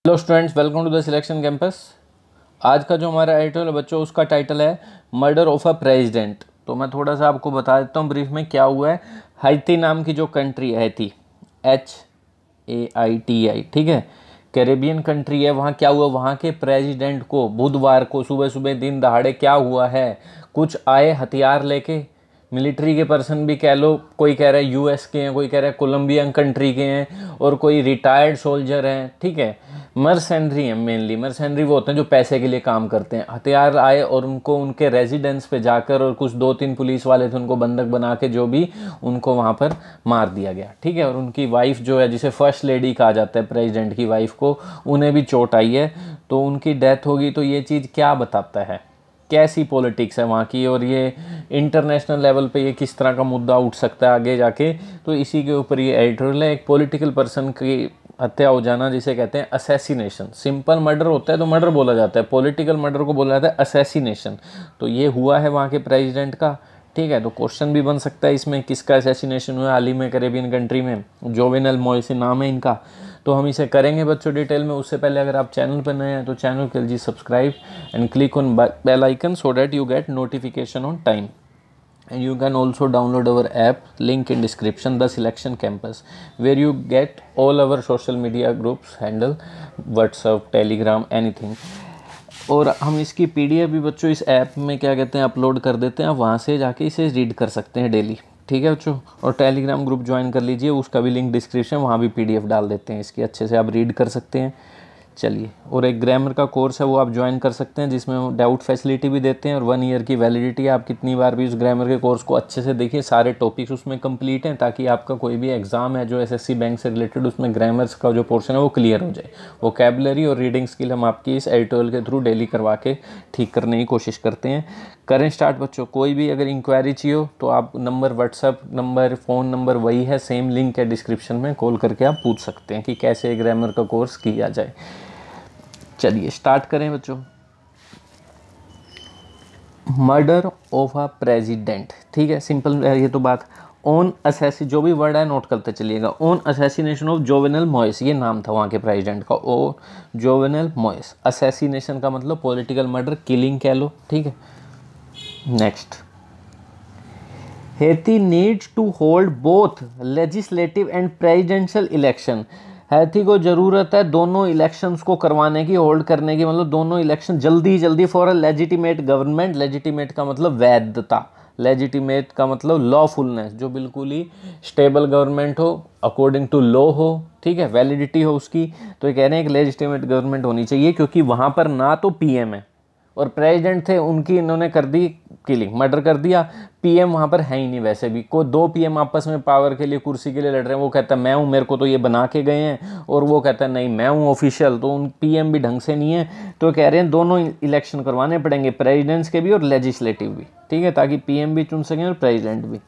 Hello students, welcome to the selection campus. आज का जो हमारा एडिटोरियल है बच्चों, उसका टाइटल है मर्डर ऑफ अ प्रेसिडेंट। तो मैं थोड़ा सा आपको बता देता हूँ ब्रीफ में क्या हुआ है। हैती नाम की जो कंट्री है, हैती HAITI, ठीक है, कैरेबियन कंट्री है। वहाँ क्या हुआ, वहाँ के प्रेसिडेंट को बुधवार को सुबह सुबह दिन दहाड़े क्या हुआ है, कुछ आए हथियार लेके, मिलिट्री के पर्सन भी कह लो, कोई कह रहा है US के हैं, कोई कह रहा है कोलंबियन कंट्री के हैं, और कोई रिटायर्ड सोल्जर हैं, ठीक है, मर्सेंट्री हैं। मेनली मर्सेंट्री वो होते हैं जो पैसे के लिए काम करते हैं। हथियार आए और उनको उनके रेजिडेंस पे जाकर, और कुछ 2-3 पुलिस वाले थे, उनको बंधक बना के जो भी उनको वहाँ पर मार दिया गया, ठीक है। और उनकी वाइफ जो है, जिसे फर्स्ट लेडी कहा जाता है प्रेसिडेंट की वाइफ को, उन्हें भी चोट आई है, तो उनकी डेथ होगी। तो ये चीज़ क्या बताता है, कैसी पॉलिटिक्स है वहाँ की, और ये इंटरनेशनल लेवल पे ये किस तरह का मुद्दा उठ सकता है आगे जाके। तो इसी के ऊपर ये एडिटोरियल है। एक पॉलिटिकल पर्सन की हत्या हो जाना, जिसे कहते हैं असैसिनेशन। सिंपल मर्डर होता है तो मर्डर बोला जाता है, पॉलिटिकल मर्डर को बोला जाता है असैसिनेशन। तो ये हुआ है वहाँ के प्रेसिडेंट का, ठीक है। तो क्वेश्चन भी बन सकता है इसमें, किसका असैसिनेशन हुआ हाल ही में कैरेबियन कंट्री में। जोवेनल मोइसे नाम है इनका। तो हम इसे करेंगे बच्चों डिटेल में। उससे पहले अगर आप चैनल पर नए हैं तो चैनल को कीजिए subscribe and click on bell icon so that you get notification on time. And you can also download our app, link in description, the Selection Campus, where you get all our social media groups handle, WhatsApp, Telegram, anything. और हम इसकी PDF भी बच्चों इस app में क्या कहते हैं अपलोड कर देते हैं। आप वहाँ से जाके इसे रीड कर सकते हैं डेली, ठीक है बच्चों। और टेलीग्राम ग्रुप ज्वाइन कर लीजिए, उसका भी लिंक डिस्क्रिप्शन, वहाँ भी PDF डाल देते हैं इसकी, अच्छे से आप रीड कर सकते हैं। चलिए, और एक ग्रामर का कोर्स है वो आप ज्वाइन कर सकते हैं, जिसमें हम डाउट फैसिलिटी भी देते हैं, और 1 ईयर की वैलिडिटी है। आप कितनी बार भी उस ग्रामर के कोर्स को अच्छे से देखिए, सारे टॉपिक्स उसमें कंप्लीट हैं, ताकि आपका कोई भी एग्जाम है जो SSC बैंक से रिलेटेड, उसमें ग्रामर्स का जो पोर्शन है वो क्लियर हो जाए। वोकैबुलरी और रीडिंग स्किल हम आपकी इस एडिटोरियल के थ्रू डेली करवा के ठीक करने की कोशिश करते हैं। करें स्टार्ट बच्चों। कोई भी अगर इंक्वायरी चाहिए हो तो आप number, WhatsApp number, phone number वही है, सेम लिंक है डिस्क्रिप्शन में, कॉल करके आप पूछ सकते हैं कि कैसे ग्रामर का कोर्स किया जाए। चलिए स्टार्ट करें बच्चों। मर्डर ऑफ अ प्रेसिडेंट, ठीक है, सिंपल है ये तो बात। ऑन असैसी, जो भी वर्ड है नोट करते चलिएगा। On assassination of Jovenel Moise, ये नाम था वहाँ के प्रेसिडेंट का, ओ जोवेनल मोइस। असैसिनेशन का मतलब पॉलिटिकल मर्डर, किलिंग कह लो, ठीक है। Next, Haiti needs to hold both legislative and presidential election. Haiti को ज़रूरत है दोनों इलेक्शंस को करवाने की, होल्ड करने की, मतलब दोनों इलेक्शन जल्दी जल्दी for a legitimate government. Legitimate का मतलब वैधता, लेजिटिमेट का मतलब लॉफुलनेस, जो बिल्कुल ही स्टेबल गवर्नमेंट हो, अकॉर्डिंग टू लॉ हो, ठीक है, वैलिडिटी हो उसकी। तो ये कह रहे हैं कि लेजिटिमेट गवर्नमेंट होनी चाहिए, क्योंकि वहाँ पर ना तो PM है और प्रेसिडेंट थे, उनकी इन्होंने कर दी किलिंग, मर्डर कर दिया। PM वहाँ पर है ही नहीं, वैसे भी कोई 2 PM आपस में पावर के लिए, कुर्सी के लिए लड़ रहे हैं। वो कहता है मैं हूँ, मेरे को तो ये बना के गए हैं, और वो कहता है नहीं मैं हूँ ऑफिशियल। तो उन PM भी ढंग से नहीं है। तो कह रहे हैं दोनों इलेक्शन करवाने पड़ेंगे, प्रेसिडेंट्स के भी और लेजिस्लेटिव भी, ठीक है, ताकि PM भी चुन सकें और प्रेसिडेंट भी।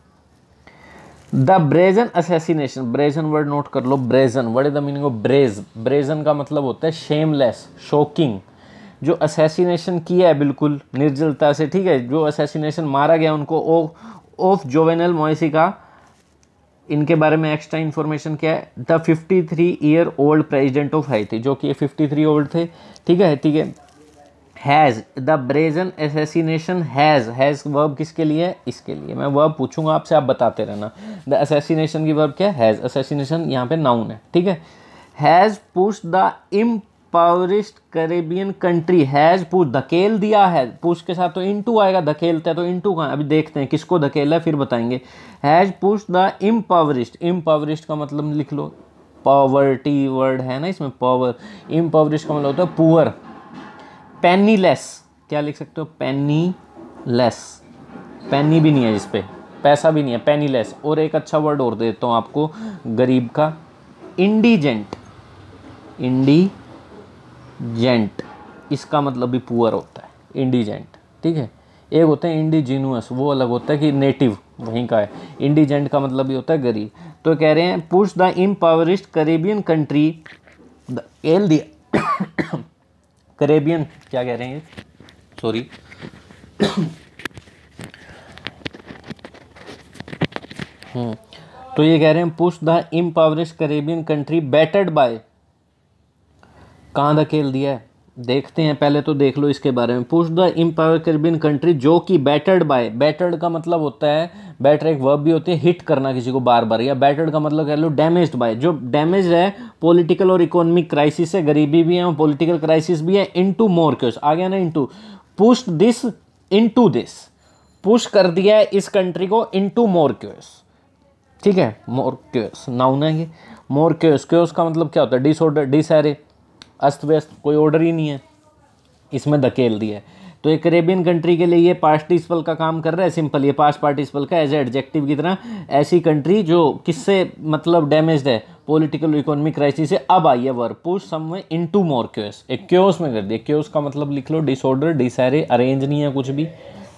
The brazen assassination, brazen word note कर लो। Brazen, what is the meaning of braze? Brazen का मतलब होता है शेमलेस, शॉकिंग। जो असैसिनेशन किया है बिल्कुल निर्जलता से, ठीक है, जो असैसिनेशन मारा गया उनको, ऑफ जोवेनल मोइसी का, इनके बारे में एक्स्ट्रा इन्फॉर्मेशन क्या है। The 53 year old president of Haiti, जो कि 53 ओल्ड थे, ठीक है, ठीक है। Has the brazen assassination, has verb किसके लिए है? इसके लिए। मैं वर्ब पूछूंगा आपसे, आप बताते रहना। द असैसिनेशन की वर्ब क्या है? हैज़। असैसिनेशन यहाँ पे नाउन है, ठीक है। Has pushed the impoverished Caribbean country, has push, धकेल दिया है, पुश के साथ तो इनटू आएगा, धकेलता है तो इनटू कहाँ, अभी देखते हैं किसको धकेला है फिर बताएंगे। हैज़ पुश्ड द इम्पावरिश्ड, इम्पावरिश्ड का मतलब लिख लो, पॉवर्टी वर्ड है ना इसमें, पावर। इम्पावरिश्ड का मतलब होता है पुअर। पेनीलेस, क्या लिख सकते हो? पेनीलेस, पेनी भी नहीं है जिस पे, पैसा भी नहीं है, पेनीलेस। और एक अच्छा वर्ड और देता हूँ आपको गरीब का, इंडिजेंट। इंडिजेंट, इसका मतलब भी पुअर होता है, इंडिजेंट, ठीक है। एक होते हैं इंडिजिनुअस, वो अलग होता है कि नेटिव वहीं का है। इंडिजेंट का मतलब भी होता है गरीब। तो कह रहे हैं push the impoverished Caribbean country, एल दी कैरेबियन, क्या कह रहे हैं, सॉरी, तो ये कह रहे हैं push the impoverished Caribbean country battered by कहाँ धकेल दिया है देखते हैं, पहले तो देख लो इसके बारे में। Push the empower Caribbean country जो कि बैटर्ड बाय, बैटर्ड का मतलब होता है, बैटर एक वर्ब भी होती है, हिट करना किसी को बार बार, या बैटर्ड का मतलब कह लो डैमेज्ड बाय, जो डैमेज है पॉलिटिकल और इकोनॉमिक क्राइसिस है, गरीबी भी है, पॉलिटिकल क्राइसिस भी है, इनटू मोर क्योस, आ गया ना into, push this into this, push कर दिया है इस कंट्री को इनटू मोर क्योस, ठीक है, मोर क्योस नाउन है ये, मोर क्योस, क्योस का मतलब क्या होता है, डिसऑर्डर, डिसहैरे, अस्त व्यस्त, कोई ऑर्डर ही नहीं है, इसमें धकेल दिया है। तो एक कैरेबियन कंट्री के लिए ये पार्टिसिपल का काम कर रहा है, सिंपल ये पास्ट पार्टिसिपल का एज एडजेक्टिव की तरह, ऐसी कंट्री जो किससे मतलब डैमेज्ड है, पॉलिटिकल इकोनॉमिक क्राइसिस से, अब आई है verb push someway into more chaos, एक क्योस में कर दिया, क्योस का मतलब लिख लो डिसऑर्डर, डिसहैरे, अरेंज नहीं है कुछ भी,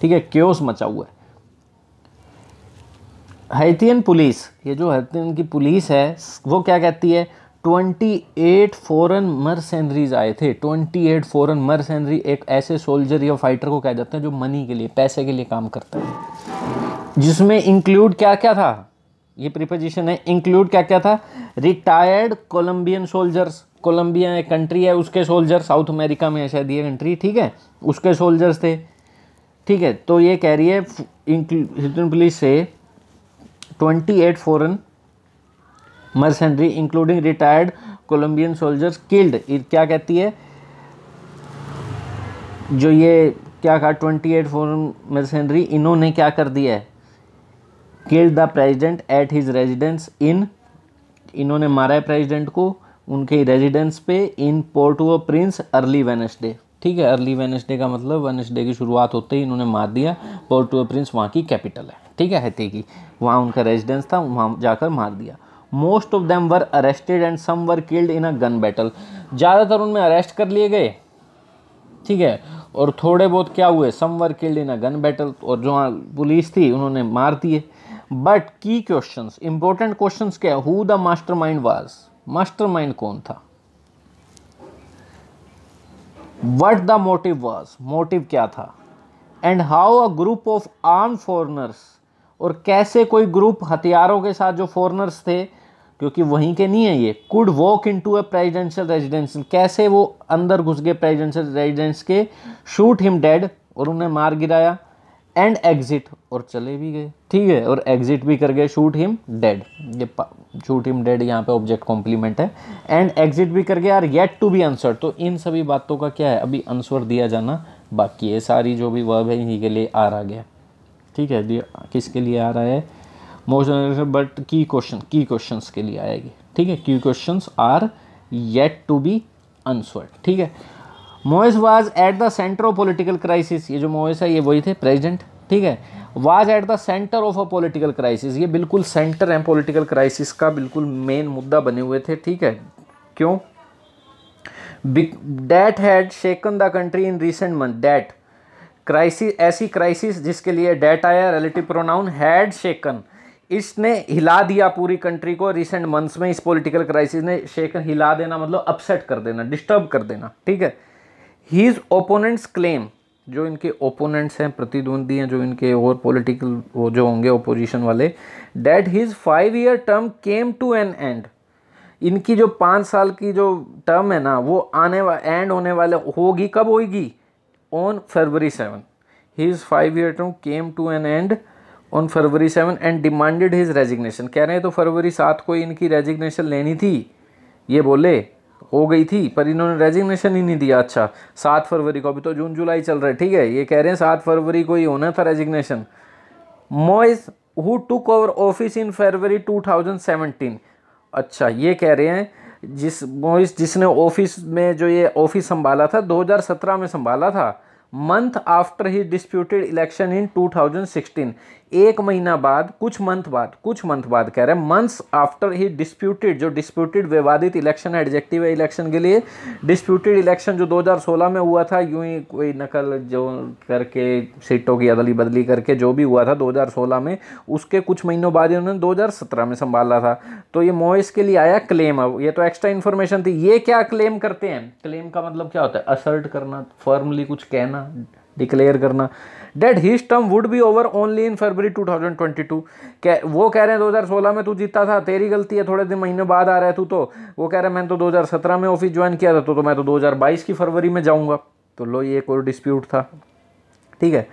ठीक है, क्योस मचा हुआ है। हैतियन पुलिस, ये जो हैतियन की पुलिस है वो क्या कहती है, 28 फॉरेन मर्सेनरीज आए थे, 28 फॉरेन मर्सेनरी एक ऐसे सोल्जर या फाइटर को कहा जाता है जो मनी के लिए, पैसे के लिए काम करता है, जिसमें इंक्लूड क्या क्या था, ये प्रीपोजिशन है, इंक्लूड क्या क्या था, रिटायर्ड कोलंबियन सोल्जर्स, कोलंबिया एक कंट्री है उसके सोल्जर, साउथ अमेरिका में है शायद ये कंट्री, ठीक है, उसके सोल्जर्स थे, ठीक है। तो ये कह रही है हैतियन पुलिस से 28 foreign mercenary including retired Colombian soldiers killed, क्या कहती है, जो ये क्या कहा 28 फॉरेन मर्सेनरी, इन्होंने क्या कर दिया है, killed the president at his residence in, इन्होंने मारा है प्रेसिडेंट को उनके रेजिडेंस पे, in port of prince early Wednesday, ठीक है, अर्ली वेडनेसडे का मतलब वेडनेसडे की शुरुआत होते ही इन्होंने मार दिया, पोर्ट ऑफ प्रिंस वहाँ की कैपिटल है, ठीक है, हैती की, वहाँ उनका रेजिडेंस था, वहाँ जाकर मार दिया। Most of them were arrested and some were killed in a gun battle, ज़्यादातर उनमें अरेस्ट कर लिए गए, ठीक है, और थोड़े बहुत क्या हुए, some were killed in a gun battle, और जो पुलिस थी उन्होंने मार दिए। बट की क्वेश्चंस, इंपॉर्टेंट क्वेश्चंस क्या है, who the mastermind was, mastermind कौन था, what the motive was, motive क्या था, and how a group of arm foreigners, और कैसे कोई ग्रुप हथियारों के साथ जो फॉरनर्स थे क्योंकि वहीं के नहीं है ये, could walk into a presidential residence, कैसे वो अंदर घुस गए प्रेसिडेंशियल रेजिडेंस के, शूट हिम डेड, और उन्हें मार गिराया, एंड एग्जिट, और चले भी गए, ठीक है, और एग्जिट भी कर गए, शूट हिम डेड, ये शूट हिम डेड यहाँ पे ऑब्जेक्ट कॉम्प्लीमेंट है, एंड एग्जिट भी कर गए, are yet to be answer, तो इन सभी बातों का क्या है, अभी आंसर दिया जाना बाकी है, सारी जो भी वर्ब है इन्हीं के लिए आ रहा गया, ठीक है, किसके लिए आ रहा है, most, but key question, key questions के लिए आएगी, ठीक है, key questions are yet to be answered, ठीक है। Moise was at the centre of political crisis, ये जो मोइस है ये वही थे प्रेसिडेंट, ठीक है, was at the centre of a political crisis, ये बिल्कुल सेंटर है पॉलिटिकल क्राइसिस का, बिल्कुल मेन मुद्दा बने हुए थे, ठीक है, क्यों, that had shaken the country in recent month, that crisis, ऐसी क्राइसिस जिसके लिए डेट आया, रिलेटिव प्रोनाउन, हैड शेकन, इसने हिला दिया पूरी कंट्री को रिसेंट मंथ्स में, इस पॉलिटिकल क्राइसिस ने, शेकन हिला देना मतलब अपसेट कर देना, डिस्टर्ब कर देना, ठीक है। हीज ओपोनेंट्स क्लेम, जो इनके ओपोनेंट्स हैं, प्रतिद्वंदी हैं, जो इनके और पॉलिटिकल वो जो होंगे ओपोजिशन वाले, that his 5-year term came to an end, इनकी जो 5 साल की जो टर्म है ना वो एंड होने वाले, होगी कब होगी, on February 7, his 5-year term came to an end on February 7 and demanded his resignation, कह रहे हैं तो फरवरी 7 को इनकी रेजिग्नेशन लेनी थी, ये बोले हो गई थी पर इन्होंने रेजिग्नेशन ही नहीं दिया, अच्छा 7 फरवरी को, अभी तो जून जुलाई चल रहा है, ठीक है, ये कह रहे हैं 7 फरवरी को ही होना था resignation. Moise who took over office in February 2017, अच्छा ये कह रहे हैं मोइस जिसने ऑफिस में जो ये ऑफिस संभाला था 2017 में संभाला था, month after he disputed election in 2016, एक महीना बाद, कुछ मंथ बाद कह रहे हैं, मंथ्स आफ्टर ही डिस्प्यूटेड, जो डिस्प्यूटेड विवादित इलेक्शन एडजेक्टिव है इलेक्शन के लिए, डिस्प्यूटेड इलेक्शन जो 2016 में हुआ था, यूं ही कोई नकल जो करके सीटों की अदली बदली करके जो भी हुआ था 2016 में, उसके कुछ महीनों बाद उन्होंने 2017 में संभाला था। तो ये मोइस के लिए आया क्लेम, अब ये तो एक्स्ट्रा इन्फॉर्मेशन थी, ये क्या क्लेम करते हैं, क्लेम का मतलब क्या होता है, असर्ट करना, फर्मली कुछ कहना, डिक्लेयर करना। That his term would be over only in February 2022। वो कह रहे हैं 2016 में तू जीता था, तेरी गलती है, थोड़े दिन महीने बाद आ रहा है तू। तो वो कह रहे हैं मैंने तो 2017 में ऑफिस ज्वाइन किया था, तो मैं तो 2022 की फरवरी में जाऊंगा। तो लो ये कोई डिस्प्यूट था, ठीक है।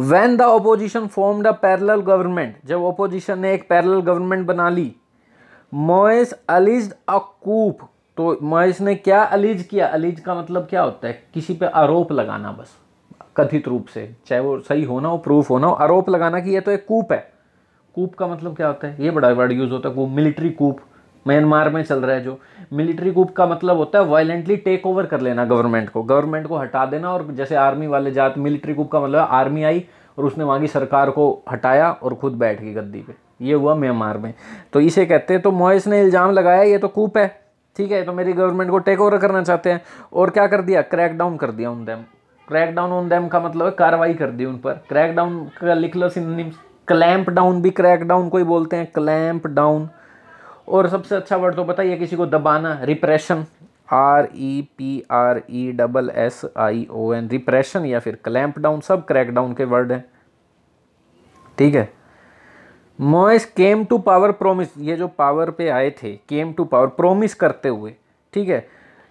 When the opposition formed a parallel government, जब opposition ने एक पैरेलल गवर्नमेंट बना ली, मोइस अलीज्ड अ कूप। तो मोइस ने क्या अलीज किया? अलीज का मतलब क्या होता है? किसी पे आरोप लगाना, बस कथित रूप से, चाहे वो सही होना हो, प्रूफ होना हो, आरोप लगाना कि ये तो एक कूप है। कूप का मतलब क्या होता है? ये बड़ा वर्ड यूज होता है, कूप, मिलिट्री कूप। म्यांमार में चल रहा है जो मिलिट्री कूप का मतलब होता है वायलेंटली टेक ओवर कर लेना गवर्नमेंट को हटा देना। और जैसे आर्मी वाले जात, मिलिट्री कूप का मतलब आर्मी आई और उसने वहाँ की सरकार को हटाया और खुद बैठ गई गद्दी पे, ये हुआ म्यांमार में। तो इसे कहते हैं। तो मोइस ने इल्ज़ाम लगाया ये तो कूप है, ठीक है, तो मेरी गवर्नमेंट को टेक ओवर करना चाहते हैं। और क्या कर दिया? क्रैक डाउन कर दिया on them. Crack down on them का मतलब है कार्रवाई कर दी उन पर। क्रैक डाउन का लिख लो सिनोनिम्स, क्लैंप डाउन भी क्रैक डाउन को ही बोलते हैं, क्लैंप डाउन। और सबसे अच्छा वर्ड तो बताइए किसी को, दबाना, रिप्रेशन, REPRESSION, रिप्रेशन या फिर क्लैंप डाउन, सब क्रैक डाउन के वर्ड हैं, ठीक है। Moise came to power promise, ये जो पावर पे आए थे, केम टू पावर प्रोमिस करते हुए, ठीक है,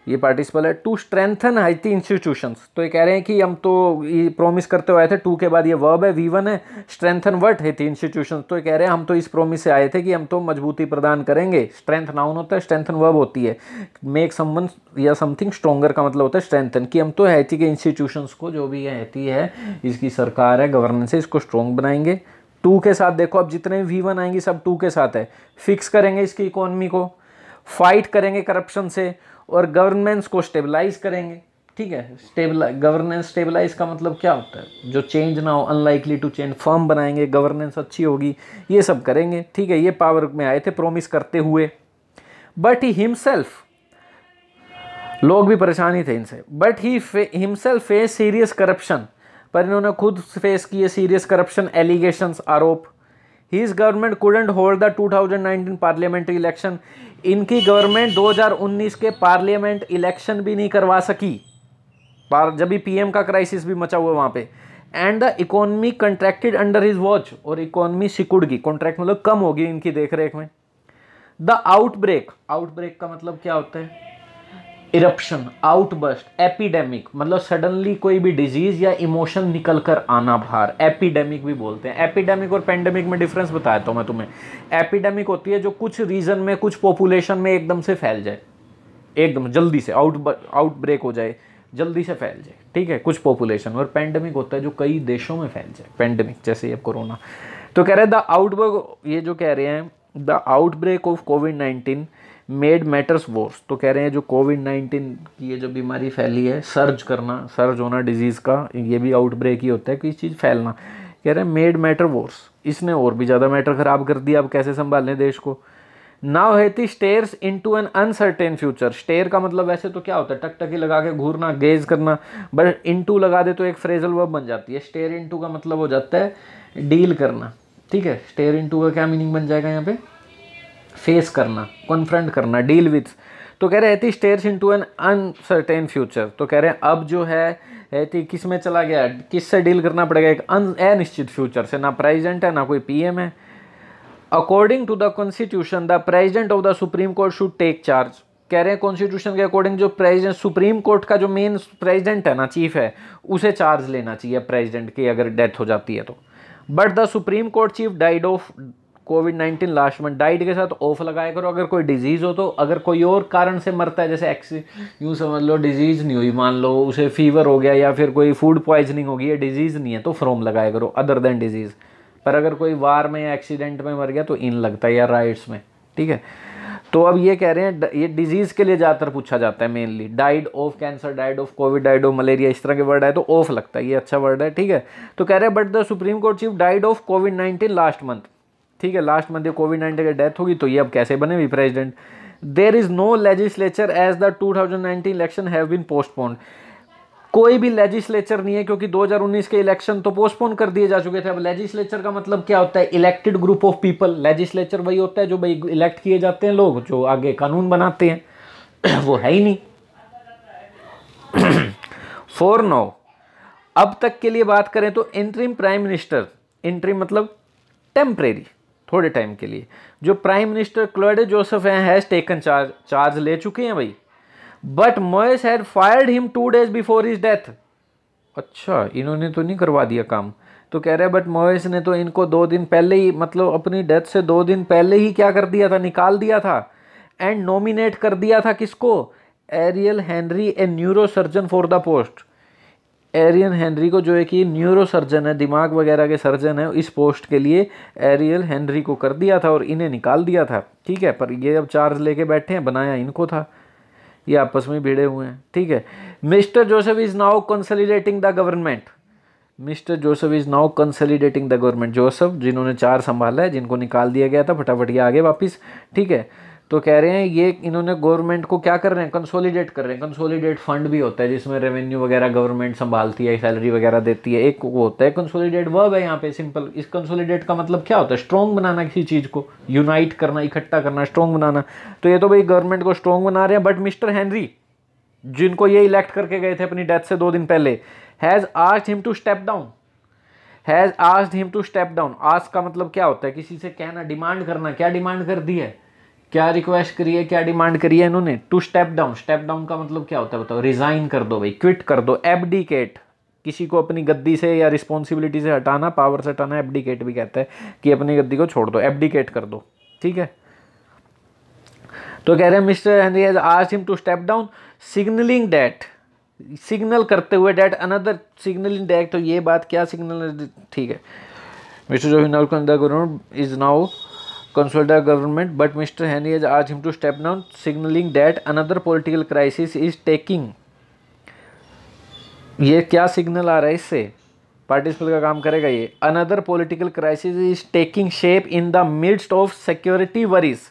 ये पार्टिसिपल है। टू स्ट्रेंथन हाइती इंस्टीट्यूशंस, तो ये कह रहे हैं कि हम तो ये प्रोमिस करते हुए आए थे। टू के बाद ये वर्ब है, V1 है, स्ट्रेंथन वर्ट है थी इंस्टीट्यूशंस। तो ये कह रहे हैं हम तो इस प्रोमिस से आए थे कि हम तो मजबूती प्रदान करेंगे। स्ट्रेंथ नाउन होता है, स्ट्रेंथन वर्ब होती है। मेक समवन या समथिंग स्ट्रोंगर का मतलब होता है स्ट्रेंथन, कि हम तो हैती के इंस्टीट्यूशंस को, जो भी हैती है इसकी सरकार है, गवर्नेंस है, इसको स्ट्रॉन्ग बनाएंगे। टू के साथ देखो, अब जितने V1 आएंगे सब टू के साथ है। फिक्स करेंगे इसकी इकोनॉमी को, फाइट करेंगे करप्शन से, और गवर्नेंस को स्टेबलाइज करेंगे, ठीक है। गवर्नेंस स्टेबलाइज का मतलब क्या होता है? जो चेंज ना हो, अनलाइकली टू चेंज, फर्म बनाएंगे, गवर्नेंस अच्छी होगी, ये सब करेंगे, ठीक है। ये पावर में आए थे प्रोमिस करते हुए। बट ही हिमसेल्फ, लोग भी परेशान ही थे इनसे, but he himself face serious corruption, पर इन्होंने खुद फेस किए सीरियस करप्शन एलिगेशंस, आरोप। His government couldn't hold the 2019 parliamentary election, इनकी गवर्नमेंट 2019 के पार्लियामेंट इलेक्शन भी नहीं करवा सकी, जब भी PM का क्राइसिस भी मचा हुआ वहाँ पे। And the economy contracted under his watch, और इकोनॉमी सिकुड़ गई, कॉन्ट्रैक्ट मतलब कम होगी इनकी देखरेख में। द आउटब्रेक, आउटब्रेक का मतलब क्या होता है? इरप्शन, आउटबर्स्ट, एपिडेमिक मतलब सडनली कोई भी डिजीज या इमोशन निकल कर आना बाहर, एपिडेमिक भी बोलते हैं। एपिडेमिक और पेंडेमिक में डिफरेंस बताता हूँ मैं तुम्हें। एपिडेमिक होती है जो कुछ रीजन में, कुछ पॉपुलेशन में एकदम से फैल जाए, एकदम जल्दी से आउटब्रेक हो जाए, जल्दी से फैल जाए, ठीक है, कुछ पॉपुलेशन। और पेंडेमिक होता है जो कई देशों में फैल जाए, पेंडेमिक, जैसे अब कोरोना। तो कह रहे हैं द आउटब्रेक, ये जो कह रहे हैं the outbreak of covid made matters verse. तो कह रहे हैं जो कोविड-19 की ये जो बीमारी फैली है, सर्ज करना, सर्ज होना डिजीज़ का, ये भी आउटब्रेक ही होता है, कोई चीज़ फैलना। कह रहे हैं मेड मैटर वर्स, इसने और भी ज़्यादा मैटर ख़राब कर दिया। अब कैसे संभालें देश को? Now Haiti stares into an uncertain future. Stare का मतलब वैसे तो क्या होता है? टकटकी लगा के घूरना, गेज करना, बट इनटू लगा दे तो एक फ्रेजल वर्ब बन जाती है। स्टेयर इनटू का मतलब हो जाता है डील करना, ठीक है। स्टेयर इनटू का क्या मीनिंग बन जाएगा यहाँ पे? फेस करना, कॉन्फ्रंट करना, डील विथ। तो कह रहे थे stairs into an uncertain future. तो कह रहे हैं अब जो है किस में चला गया, किससे डील करना पड़ेगा? एक अनिश्चित फ्यूचर से। ना प्रेसिडेंट है, ना कोई PM है। According to the constitution the president of the supreme court should take charge. कह रहे हैं कॉन्स्टिट्यूशन के अकॉर्डिंग जो प्रेसिडेंट, सुप्रीम कोर्ट का जो मेन प्रेसिडेंट है ना, चीफ है, उसे चार्ज लेना चाहिए प्रेसिडेंट की अगर डेथ हो जाती है तो। But the supreme court chief died of covid last month. Died के साथ ऑफ लगाया करो अगर कोई डिजीज़ हो तो। अगर कोई और कारण से मरता है, जैसे यूँ समझ लो डिजीज़ नहीं हुई, मान लो उसे फीवर हो गया या फिर कोई फूड पॉइजनिंग हो गई है, डिजीज़ नहीं है तो फ्रॉम लगाया करो, अदर देन डिजीज़। पर अगर कोई वार में या एक्सीडेंट में मर गया तो इन लगता है, या राइट्स में, ठीक है। तो अब ये कह रहे हैं ये डिजीज़ के लिए ज़्यादातर पूछा जाता है mainly. Died of cancer, died of Covid, died of malaria, इस तरह के वर्ड है तो ऑफ लगता है, ये अच्छा वर्ड है, ठीक है। तो कह रहे हैं but the supreme court chief died of covid last month, ठीक है, लास्ट मंथ कोविड-19 की डेथ होगी तो ये अब कैसे बने भी president. There is no legislature as the 2019 election have been postponed. कोई भी लेजिस्लेचर नहीं है क्योंकि 2019 के इलेक्शन तो पोस्टपोन कर दिए जा चुके थे। अब लेजिस्लेचर का मतलब क्या होता है? Elected group of people. Legislature वही होता है जो भाई इलेक्ट किए जाते हैं लोग, जो आगे कानून बनाते हैं वो है ही नहीं। फॉर नाउ अब तक के लिए बात करें तो इंटरिम प्राइम मिनिस्टर, इंटरिम मतलब टेम्परेरी, थोड़े टाइम के लिए, जो प्राइम मिनिस्टर क्लॉड जोसेफ हैं हैज टेकन चार्ज ले चुके हैं भाई, but Moise had fired him 2 days before his death. अच्छा, इन्होंने तो नहीं करवा दिया काम, तो कह रहे हैं बट मोइस ने तो इनको 2 दिन पहले ही, मतलब अपनी डेथ से 2 दिन पहले ही क्या कर दिया था, निकाल दिया था, एंड नॉमिनेट कर दिया था किसको, Ariel Henry a neuro surgeon for the post. Ariel Henry को, जो है कि न्यूरो सर्जन है, दिमाग वगैरह के सर्जन है, इस पोस्ट के लिए एरियल हेनरी को कर दिया था और इन्हें निकाल दिया था। ठीक है, पर ये अब चार्ज लेके बैठे हैं, बनाया इनको था, ये आपस में भिड़े हुए हैं। ठीक है, mister Joseph is now consolidating the government, mister Joseph is now consolidating the government. Joseph जिन्होंने चार संभाला है, जिनको निकाल दिया गया था, फटाफट ये आगे वापस। ठीक है, तो कह रहे हैं ये इन्होंने गवर्नमेंट को क्या कर रहे हैं, कंसोलिडेट कर रहे हैं। कंसोलिडेट फंड भी होता है जिसमें रेवेन्यू वगैरह गवर्नमेंट संभालती है, सैलरी वगैरह देती है, एक वो होता है कंसोलिडेट। वर्ब है यहाँ पे सिंपल। इस कंसोलिडेट का मतलब क्या होता है, स्ट्रॉन्ग बनाना, किसी चीज़ को यूनाइट करना, इकट्ठा करना, स्ट्रॉन्ग बनाना। तो ये तो भाई गवर्नमेंट को स्ट्रॉन्ग बना रहे हैं। बट मिस्टर हेनरी, जिनको ये इलेक्ट करके गए थे अपनी डेथ से 2 दिन पहले, has asked him to step down, has asked him to step down. Ask का मतलब क्या होता है, किसी से कहना, डिमांड करना। क्या डिमांड कर दी है, क्या रिक्वेस्ट करी है, क्या डिमांड करी है इन्होंने, to step down. Step down का मतलब क्या होता है बताओ, रिजाइन कर दो भाई, क्विट कर दो, एब्डिकेट, किसी को अपनी गद्दी से या रिस्पॉन्सिबिलिटी से हटाना, पावर से हटाना, एब्डिकेट भी कहते हैं कि अपनी गद्दी को छोड़ दो, एब्डिकेट कर दो। ठीक है, तो कह रहे हैं mister Henry has asked him to step down, signalling that, signal करते हुए, डेट अनदर, सिग्नलिंग दैट, तो ये बात क्या सिग्नल। ठीक है, mister Joseph is now consolidate government, but Mr. Henry has asked him to step down, signaling that another political crisis is taking। ये क्या सिग्नल आ रहा है इससे, पार्टिसिपल का काम करेगा ये। Another political crisis is taking shape in the midst of security worries.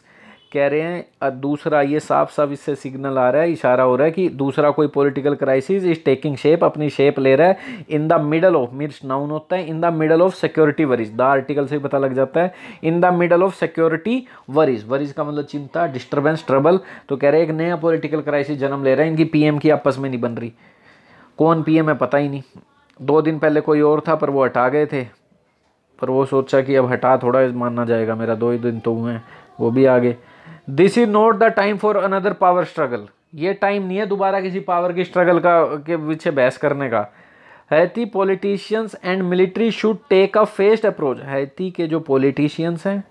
कह रहे हैं दूसरा, ये साफ साफ इससे सिग्नल आ रहा है, इशारा हो रहा है कि दूसरा कोई political crisis is taking shape, अपनी शेप ले रहा है, in the middle of, midst noun होता है, in the middle of security worries, the article से पता लग जाता है, in the middle of security worries. Worries का मतलब चिंता, डिस्टर्बेंस, ट्रबल। तो कह रहे हैं एक नया पॉलिटिकल क्राइसिस जन्म ले रहा है, इनकी पीएम की आपस में नहीं बन रही, कौन पीएम है पता ही नहीं। 2 दिन पहले कोई और था पर वो हटा गए थे, पर वो सोचा कि अब हटा थोड़ा मानना जाएगा, मेरा 2 ही दिन तो हुए हैं, वो भी आ गए। This is not the time for another power struggle, ये टाइम नहीं है दोबारा किसी पावर की स्ट्रगल का के पीछे बहस करने का। Haiti politicians and military should take a phased approach. Haiti के जो पॉलिटिशियंस हैं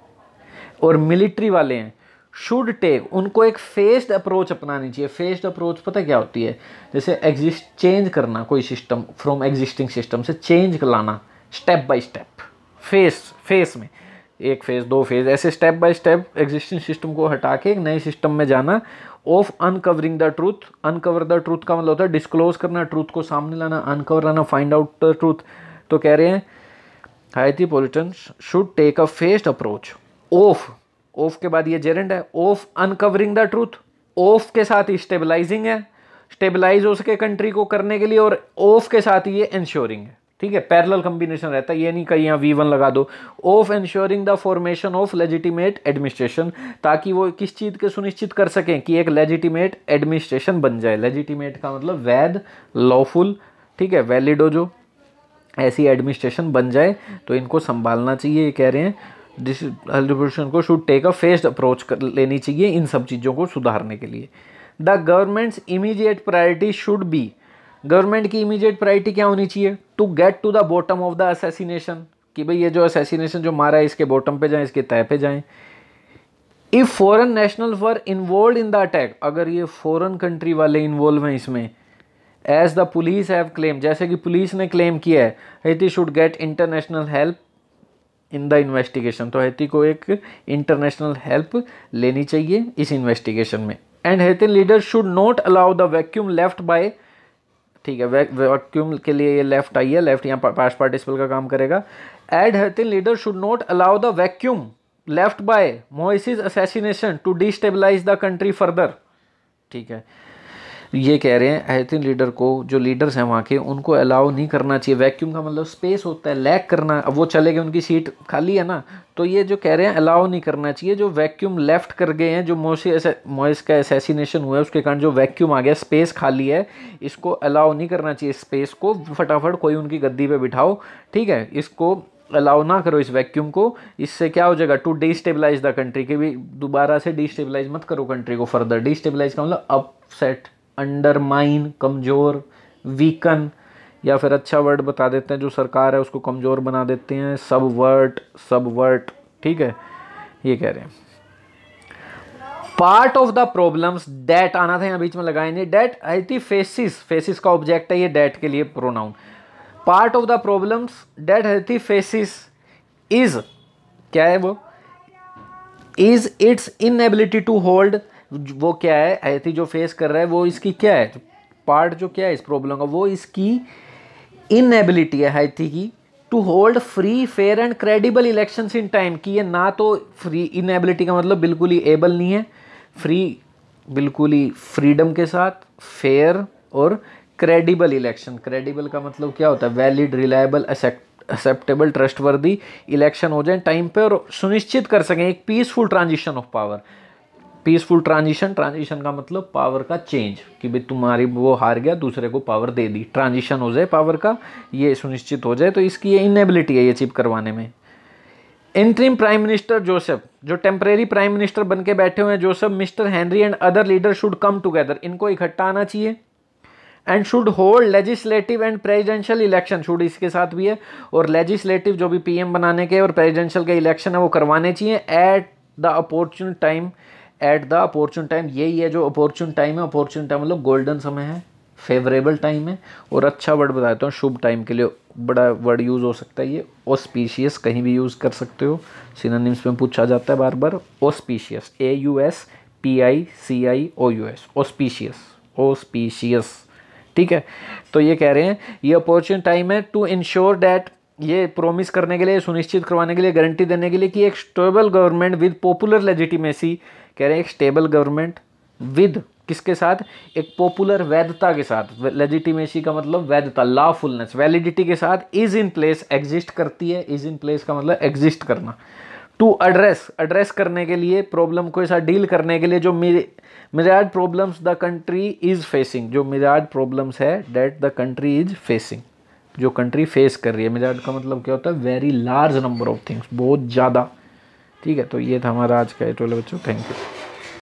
और मिलिट्री वाले हैं, शुड टेक, उनको एक फेस्ड अप्रोच अपनानी चाहिए। फेस्ड अप्रोच पता क्या होती है, जैसे चेंज करना कोई सिस्टम, फ्रॉम एग्जिस्टिंग सिस्टम से चेंज लाना, स्टेप बाय स्टेप, फेस में एक फेज, 2 फेज, ऐसे step by step existing system को हटा के एक नए सिस्टम में जाना। Of uncovering the truth, uncover the truth का मतलब होता है डिस्क्लोज करना, ट्रूथ को सामने लाना, अनकवर लाना, फाइंड आउट द ट्रूथ। तो कह रहे हैं Haiti politicians should take a phased approach of के बाद ये जेरेंड है, of uncovering the truth, of के साथ ही स्टेबलाइजिंग है, स्टेबलाइज हो सके कंट्री को करने के लिए, और ऑफ के साथ ही ये इंश्योरिंग है। ठीक है, पैरेलल कॉम्बिनेशन रहता है, ये नहीं कहीं यहाँ V1 लगा दो। Of ensuring the formation of legitimate administration, ताकि वो किस चीज़ के सुनिश्चित कर सकें कि एक लेजिटिमेट एडमिनिस्ट्रेशन बन जाए। लेजिटिमेट का मतलब वैध, लॉफुल, ठीक है, वैलिड हो, जो ऐसी एडमिनिस्ट्रेशन बन जाए, तो इनको संभालना चाहिए। ये कह रहे हैं दिस एडमिनिस्ट्रेशन को should take a phased approach लेनी चाहिए इन सब चीज़ों को सुधारने के लिए। The government's immediate priority should be, government की इमीडिएट प्रायोरिटी क्या होनी चाहिए, to get to the bottom of the assassination, कि भाई ये जो असैसिनेशन जो मारा है इसके बॉटम पे जाएं, इसके तह पे जाएं। If foreign national were involve in the attack, अगर ये फॉरेन कंट्री वाले इन्वॉल्व हैं इसमें, as the police have claim, जैसे कि पुलिस ने क्लेम किया है, Haiti should get international help in the investigation, तो हैती को एक इंटरनेशनल हेल्प लेनी चाहिए इस इन्वेस्टिगेशन में। And Haiti leader should not allow the vacuum left by, ठीक है, वैक्यूम के लिए ये लेफ्ट आई है, लेफ्ट यहाँ पास्ट पार्टिसिपल का काम करेगा। And Haiti leader should not allow the vacuum left by Moise's assassination to destabilise the country further. ठीक है, ये कह रहे हैं हैती लीडर को, जो लीडर्स हैं वहाँ के, उनको अलाउ नहीं करना चाहिए। वैक्यूम का मतलब स्पेस होता है, लैक करना। अब वो चले गए, उनकी सीट खाली है ना, तो ये जो कह रहे हैं अलाउ नहीं करना चाहिए। जो वैक्यूम लेफ्ट कर गए हैं, जो मोइस का असैसिनेशन हुआ है उसके कारण जो वैक्यूम आ गया, स्पेस खाली है, इसको अलाउ नहीं करना चाहिए। स्पेस को फटाफट कोई उनकी गद्दी पे बिठाओ, ठीक है, इसको अलाउ ना करो इस वैक्यूम को। इससे क्या हो जाएगा, टू डिस्टेबलाइज द कंट्री, के भी दोबारा से डिस्टेबलाइज मत करो कंट्री को फर्दर। डिस्टेबलाइज का मतलब अपसेट, अंडरमाइन, कमज़ोर, वीकन, या फिर अच्छा वर्ड बता देते हैं, जो सरकार है उसको कमज़ोर बना देते हैं, सबवर्ट, ठीक है, ये कह रहे हैं। Part of the problems that आना था यहाँ बीच में लगाएंगे, डेट हैती फेसिस का ऑब्जेक्ट है ये, डेट के लिए pronoun. Part of the problems that Haiti faces is, क्या है वो, is its inability to hold, वो क्या है हैती जो फेस कर रहा है, वो इसकी क्या है, पार्ट जो क्या है इस प्रॉब्लम का, वो इसकी इनएबिलिटी है हैती की, to hold free fair and credible elections in time, की ये ना तो फ्री, इनएबिलिटी का मतलब बिल्कुल ही एबल नहीं है, फ्री बिल्कुल ही फ्रीडम के साथ, फेयर और क्रेडिबल इलेक्शन। क्रेडिबल का मतलब क्या होता है, valid, reliable, acceptable, trustworthy election हो जाए टाइम पे और सुनिश्चित कर सकें एक peaceful transition of power. Peaceful transition का मतलब पावर का चेंज, कि भाई तुम्हारी वो हार गया, दूसरे को पावर दे दी, ट्रांजिशन हो जाए पावर का, ये सुनिश्चित हो जाए, तो इसकी ये इनएबिलिटी है ये अचीव करवाने में। इंटरिम प्राइम मिनिस्टर जोसेफ, जो टेम्परेरी प्राइम मिनिस्टर बन के बैठे हुए हैं Joseph, mister Henry and other leader should come together, इनको इकट्ठा आना चाहिए, and should hold legislative and presidential election, should इसके साथ भी है, और लेजिस्लेटिव जो भी पीएम बनाने के और प्रेसिडेंशियल के इलेक्शन है वो करवाने चाहिए at the opportune time, at the opportune time, यही है जो अपॉर्चुन टाइम है। अपॉर्चुन टाइम मतलब गोल्डन समय है, फेवरेबल टाइम है, और अच्छा वर्ड बताता हूँ शुभ टाइम के लिए, बड़ा वर्ड यूज़ हो सकता है ये, ऑस्पिशियस कहीं भी यूज़ कर सकते हो, सिनोनिम्स में पूछा जाता है बार बार। ऑस्पिशियस, AUSPICIOUS, ऑस्पिशियस, ठीक है। तो ये कह रहे हैं ये अपॉर्चुन टाइम है टू इंश्योर दैट, ये प्रोमिस करने के लिए, सुनिश्चित करवाने के लिए, गारंटी देने के लिए कि एक stable government with popular legitimacy, कह रहे हैं एक स्टेबल गवर्नमेंट विद किसके साथ, एक पॉपुलर वैधता के साथ, लेजिटिमेसी का मतलब वैधता, लॉफुलनेस, वैलिडिटी के साथ, इज इन प्लेस, एग्जिस्ट करती है, इज इन प्लेस का मतलब एग्जिस्ट करना, टू एड्रेस करने के लिए, प्रॉब्लम को ऐसा डील करने के लिए जो myriad problems the country is facing, जो मिराज प्रॉब्लम्स है that the country is facing, जो कंट्री फेस कर रही है। मिराज का मतलब क्या होता है, very large number of things, बहुत ज़्यादा, ठीक है। तो ये था हमारा आज का एटोल बच्चों, थैंक यू।